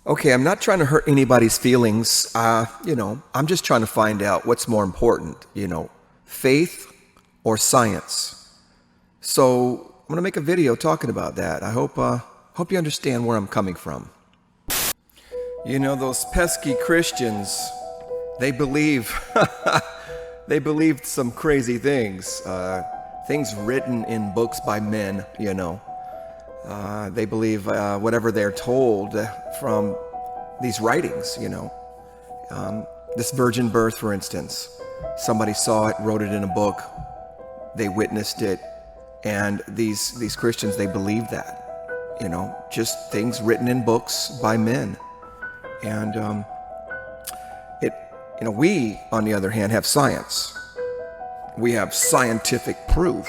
Okay, I'm not trying to hurt anybody's feelings. I'm just trying to find out what's more important, faith or science. So I'm going to make a video talking about that. I hope you understand where I'm coming from. Those pesky Christians, they believe, they believed some crazy things. Things written in books by men. They believe whatever they're told from these writings. This virgin birth, for instance. Somebody saw it, wrote it in a book. They witnessed it. And these Christians, they believe that. Just things written in books by men. And we, on the other hand, have science. We have scientific proof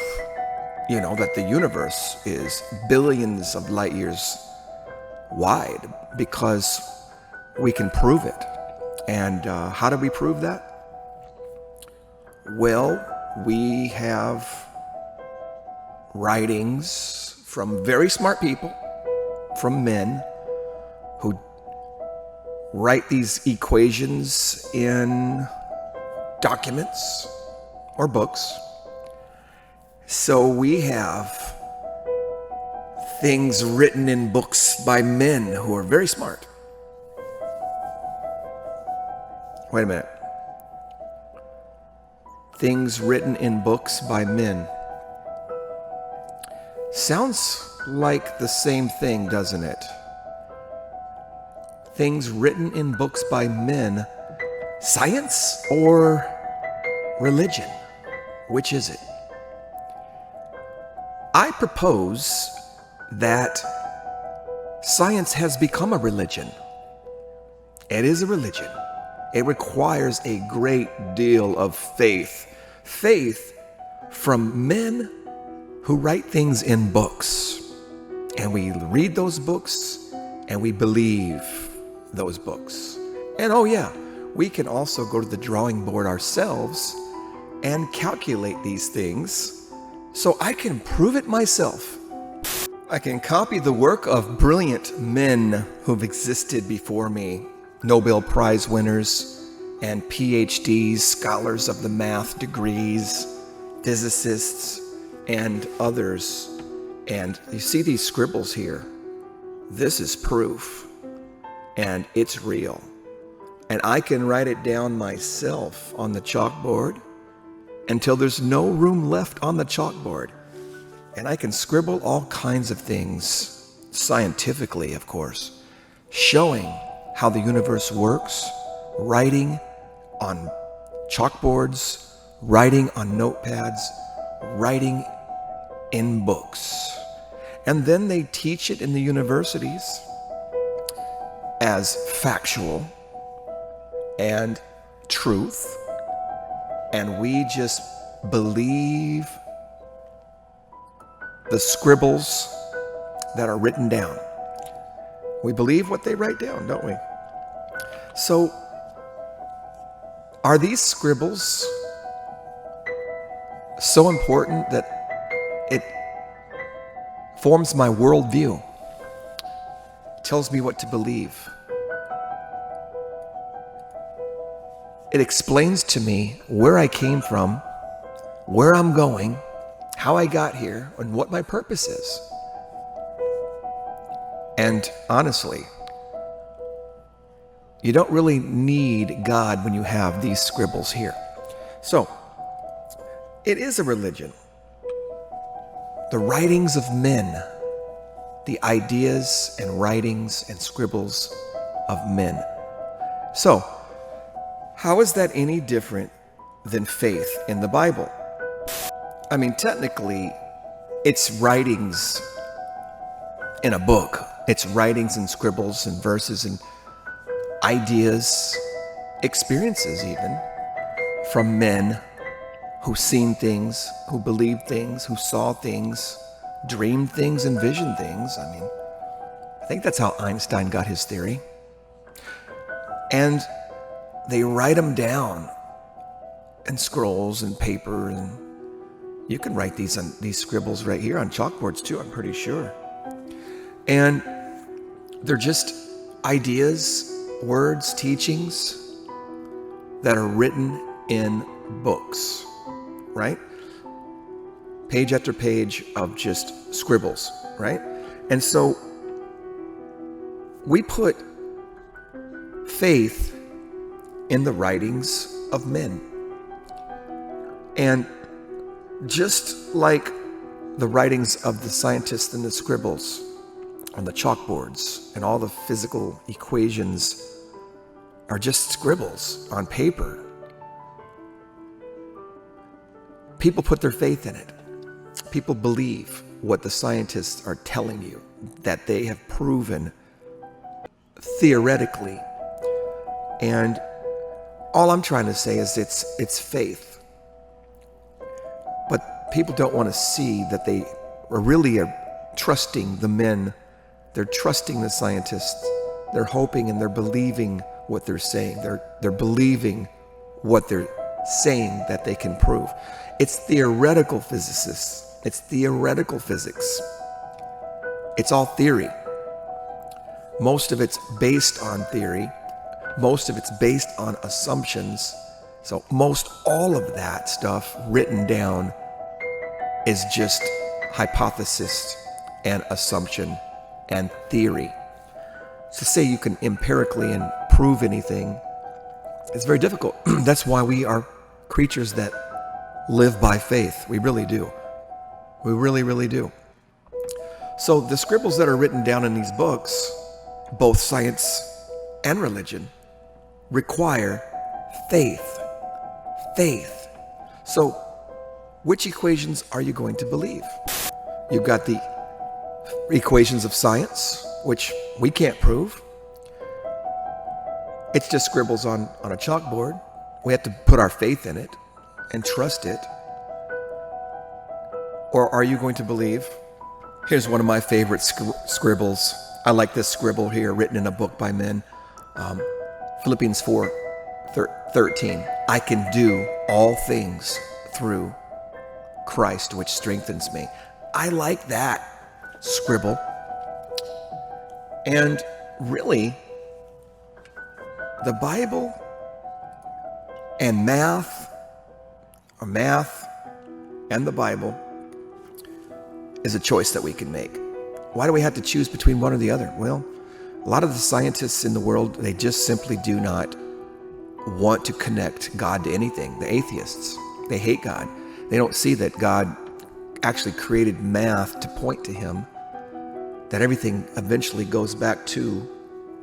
that the universe is billions of light years wide because we can prove it. And how do we prove that? Well, we have writings from very smart people, from men who write these equations in documents or books. So we have things written in books by men who are very smart. Wait a minute. Things written in books by men. Sounds like the same thing, doesn't it? Things written in books by men. Science or religion? Which is it? I propose that science has become a religion. It is a religion. It requires a great deal of faith. Faith from men who write things in books. And we read those books and we believe those books. And oh yeah, we can also go to the drawing board ourselves and calculate these things so I can prove it myself. I can copy the work of brilliant men who've existed before me, Nobel Prize winners and PhDs, scholars of the math degrees, physicists, and others. And you see these scribbles here. This is proof, and it's real. And I can write it down myself on the chalkboard until there's no room left on the chalkboard. And I can scribble all kinds of things, scientifically, of course, showing how the universe works, writing on chalkboards, writing on notepads, writing in books. And then they teach it in the universities as factual and truth. And we just believe the scribbles that are written down. We believe what they write down, don't we? So, are these scribbles so important that it forms my worldview? Tells me what to believe. It explains to me where I came from, where I'm going, how I got here, and what my purpose is. And honestly, you don't really need God when you have these scribbles here. So, it is a religion. The writings of men, the ideas and writings and scribbles of men. So, how is that any different than faith in the Bible? I mean, technically, it's writings in a book. It's writings and scribbles and verses and ideas, experiences even, from men who've seen things, who believed things, who saw things, dreamed things, envisioned things. I mean, I think that's how Einstein got his theory. And they write them down in scrolls and paper, and you can write these scribbles right here on chalkboards too, I'm pretty sure. And they're just ideas, words, teachings that are written in books, right? Page after page of just scribbles, right? And so we put faith in the writings of men. And just like the writings of the scientists and the scribbles on the chalkboards and all the physical equations are just scribbles on paper, people put their faith in it. People believe what the scientists are telling you, that they have proven theoretically. And all I'm trying to say is it's faith. But people don't want to see that they are really trusting the men. They're trusting the scientists. They're hoping and they're believing what they're saying. They're believing what they're saying that they can prove. It's theoretical physicists. It's theoretical physics. It's all theory. Most of it's based on theory. Most of it's based on assumptions. So most all of that stuff written down is just hypothesis and assumption and theory. To say you can empirically and prove anything is very difficult. That's why we are creatures that live by faith. We really do. We really, really do. So the scribbles that are written down in these books, both science and religion, require faith. Faith. So which equations are you going to believe? You've got the equations of science, which we can't prove. It's just scribbles on a chalkboard. We have to put our faith in it and trust it. Or are you going to believe? Here's one of my favorite scribbles. I like this scribble here written in a book by men. Philippians 4:13. I can do all things through Christ, which strengthens me. I like that scribble. And really, the Bible and math, or math and the Bible, is a choice that we can make. Why do we have to choose between one or the other? Well, a lot of the scientists in the world, they just simply do not want to connect God to anything. The atheists, they hate God. They don't see that God actually created math to point to him, that everything eventually goes back to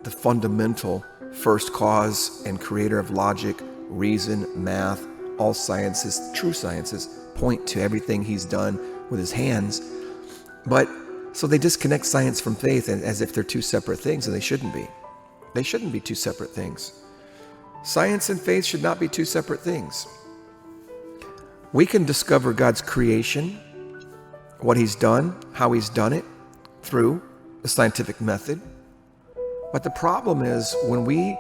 the fundamental first cause and creator of logic, reason, math. All sciences, true sciences, point to everything he's done with his hands. But so they disconnect science from faith as if they're two separate things, and they shouldn't be. They shouldn't be two separate things. Science and faith should not be two separate things. We can discover God's creation, what he's done, how he's done it, through the scientific method. But the problem is when we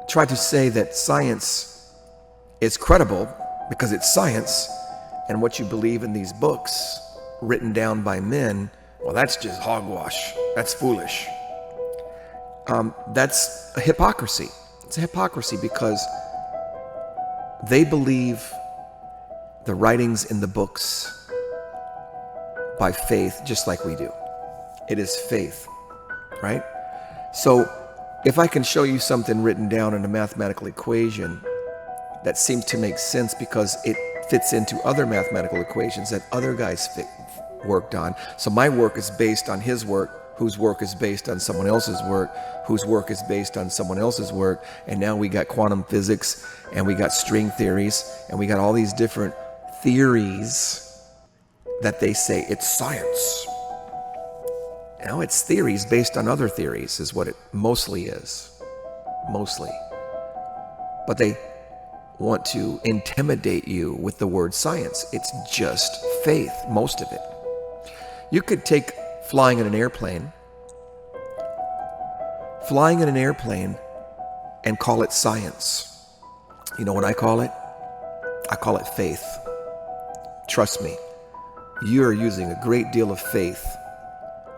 try to say that science is credible because it's science, and what you believe in these books written down by men, well, that's just hogwash. That's foolish. That's a hypocrisy. It's a hypocrisy because they believe the writings in the books by faith, just like we do. It is faith, right? So if I can show you something written down in a mathematical equation that seems to make sense because it fits into other mathematical equations that other guys worked on. So my work is based on his work, whose work is based on someone else's work, whose work is based on someone else's work. And now we got quantum physics, and we got string theories, and we got all these different theories that they say it's science. Now it's theories based on other theories is what it mostly is. Mostly. But they want to intimidate you with the word science. It's just faith, most of it. You could take flying in an airplane and call it science. You know what I call it? I call it faith. Trust me, you are using a great deal of faith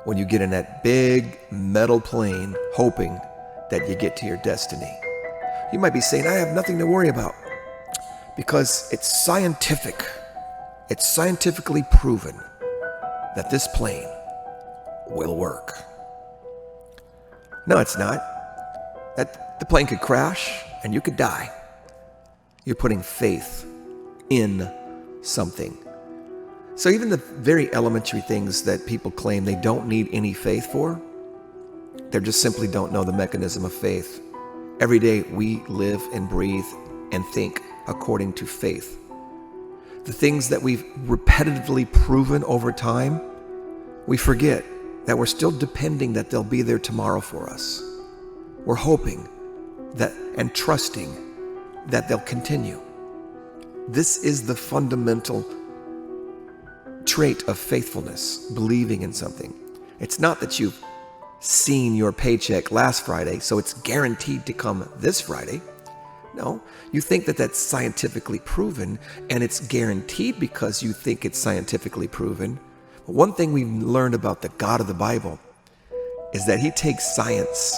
when you get in that big metal plane hoping that you get to your destiny. You might be saying, I have nothing to worry about, because it's scientific. It's scientifically proven that this plane will work. No, it's not. That the plane could crash and you could die. You're putting faith in something. So even the very elementary things that people claim they don't need any faith for, they just simply don't know the mechanism of faith. Every day we live and breathe and think according to faith. The things that we've repetitively proven over time, we forget that we're still depending that they'll be there tomorrow for us. We're hoping that and trusting that they'll continue. This is the fundamental trait of faithfulness, believing in something. It's not that you've seen your paycheck last Friday, so it's guaranteed to come this Friday. No, you think that that's scientifically proven, and it's guaranteed because you think it's scientifically proven. But one thing we've learned about the God of the Bible is that he takes science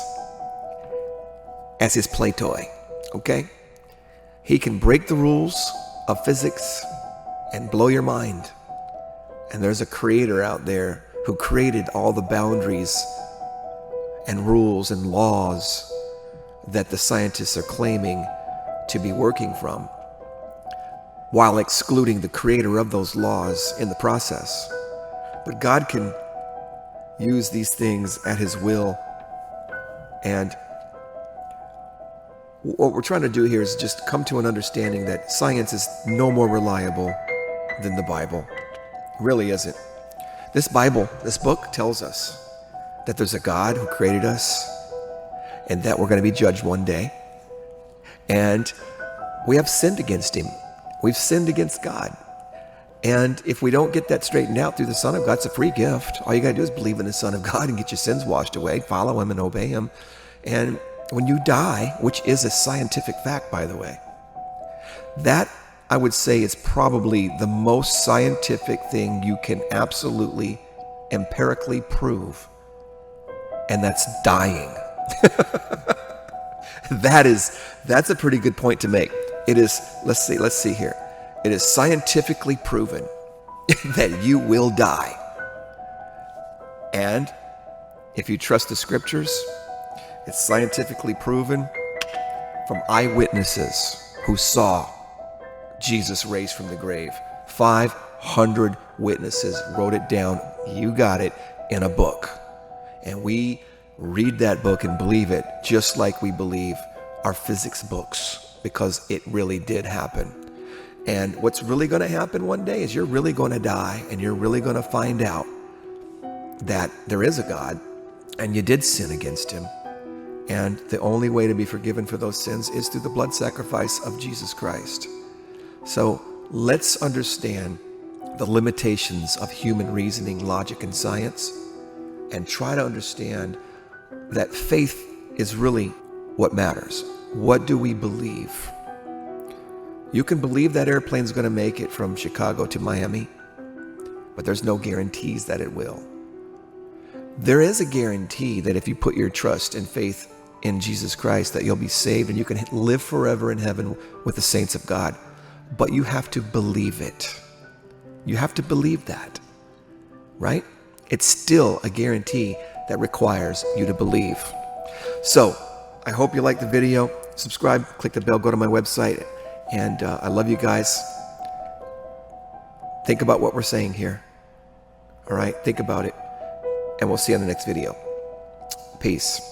as his play toy, okay? He can break the rules of physics and blow your mind. And there's a creator out there who created all the boundaries and rules and laws that the scientists are claiming to be working from, while excluding the creator of those laws in the process. But God can use these things at his will. And what we're trying to do here is just come to an understanding that science is no more reliable than the Bible. It really isn't. This Bible, this book tells us that there's a God who created us and that we're going to be judged one day. And we have sinned against him. We've sinned against God. And if we don't get that straightened out through the Son of God, it's a free gift. All you got to do is believe in the Son of God and get your sins washed away, follow him and obey him. And when you die, which is a scientific fact, by the way, that I would say is probably the most scientific thing you can absolutely empirically prove, and that's dying. That's a pretty good point to make. It is, let's see here. It is scientifically proven that you will die. And if you trust the scriptures, it's scientifically proven from eyewitnesses who saw Jesus raised from the grave. 500 witnesses wrote it down. You got it in a book. And we read that book and believe it just like we believe our physics books, because it really did happen. And what's really going to happen one day is you're really going to die, and you're really going to find out that there is a God and you did sin against him. And the only way to be forgiven for those sins is through the blood sacrifice of Jesus Christ. So let's understand the limitations of human reasoning, logic, and science, and try to understand that faith is really what matters. What do we believe? You can believe that airplane's going to make it from Chicago to Miami, but there's no guarantees that it will. There is a guarantee that if you put your trust and faith in Jesus Christ, that you'll be saved and you can live forever in heaven with the saints of God. But you have to believe it. You have to believe that, right? It's still a guarantee that requires you to believe. So I hope you liked the video. Subscribe, click the bell, go to my website. And I love you guys. Think about what we're saying here. All right, think about it. And we'll see you on the next video. Peace.